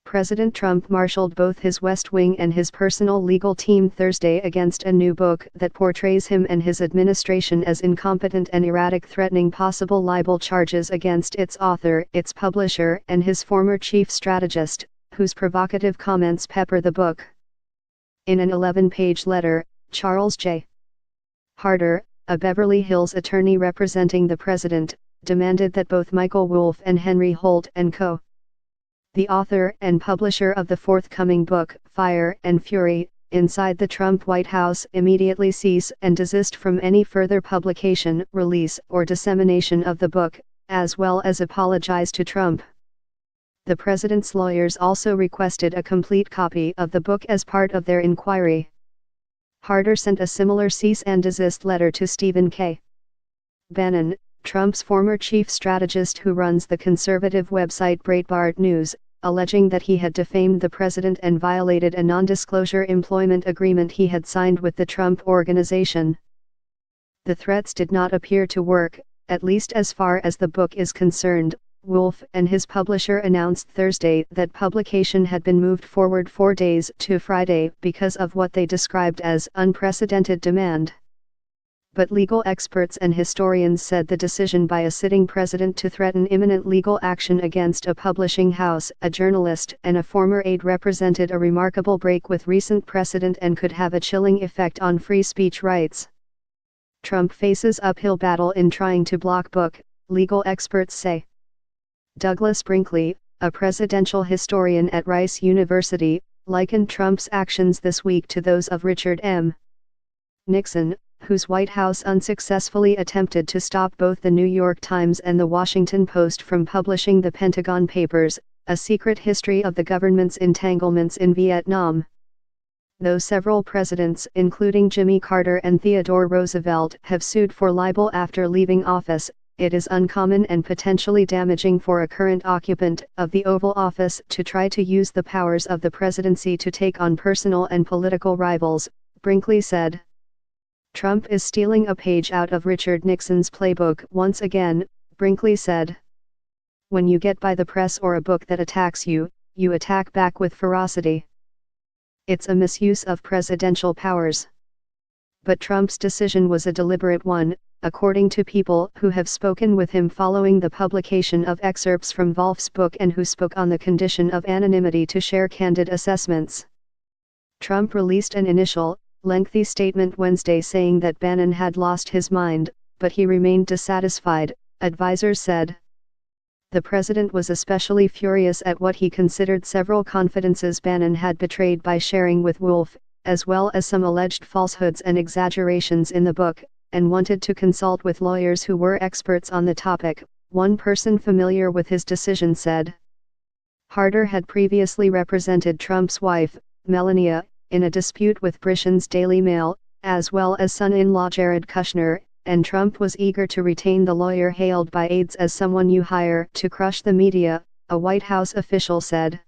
President Trump marshaled both his West Wing and his personal legal team Thursday against a new book that portrays him and his administration as incompetent and erratic, threatening possible libel charges against its author, its publisher, and his former chief strategist, whose provocative comments pepper the book. In an 11-page letter, Charles J. Harder, a Beverly Hills attorney representing the president, demanded that both Michael Wolff and Henry Holt & Co., the author and publisher of the forthcoming book, Fire and Fury, Inside the Trump White House, immediately cease and desist from any further publication, release, or dissemination of the book, as well as apologize to Trump. The president's lawyers also requested a complete copy of the book as part of their inquiry. Harder sent a similar cease and desist letter to Stephen K. Bannon, Trump's former chief strategist who runs the conservative website Breitbart News, alleging that he had defamed the president and violated a non-disclosure employment agreement he had signed with the Trump Organization. The threats did not appear to work, at least as far as the book is concerned. Wolff and his publisher announced Thursday that publication had been moved forward 4 days to Friday because of what they described as unprecedented demand. But legal experts and historians said the decision by a sitting president to threaten imminent legal action against a publishing house, a journalist, and a former aide represented a remarkable break with recent precedent and could have a chilling effect on free speech rights. Trump faces uphill battle in trying to block book, legal experts say. Douglas Brinkley, a presidential historian at Rice University, likened Trump's actions this week to those of Richard M. Nixon, whose White House unsuccessfully attempted to stop both the New York Times and the Washington Post from publishing the Pentagon Papers, a secret history of the government's entanglements in Vietnam. Though several presidents, including Jimmy Carter and Theodore Roosevelt, have sued for libel after leaving office, it is uncommon and potentially damaging for a current occupant of the Oval Office to try to use the powers of the presidency to take on personal and political rivals, Brinkley said. Trump is stealing a page out of Richard Nixon's playbook once again, Brinkley said. When you get by the press or a book that attacks you, you attack back with ferocity. It's a misuse of presidential powers. But Trump's decision was a deliberate one, according to people who have spoken with him following the publication of excerpts from Wolff's book and who spoke on the condition of anonymity to share candid assessments. Trump released an initial, lengthy statement Wednesday saying that Bannon had lost his mind, but he remained dissatisfied, advisors said. The president was especially furious at what he considered several confidences Bannon had betrayed by sharing with Wolff, as well as some alleged falsehoods and exaggerations in the book, and wanted to consult with lawyers who were experts on the topic, one person familiar with his decision said. Harder had previously represented Trump's wife, Melania, in a dispute with Britain's Daily Mail, as well as son-in-law Jared Kushner, and Trump was eager to retain the lawyer hailed by aides as someone you hire to crush the media, a White House official said.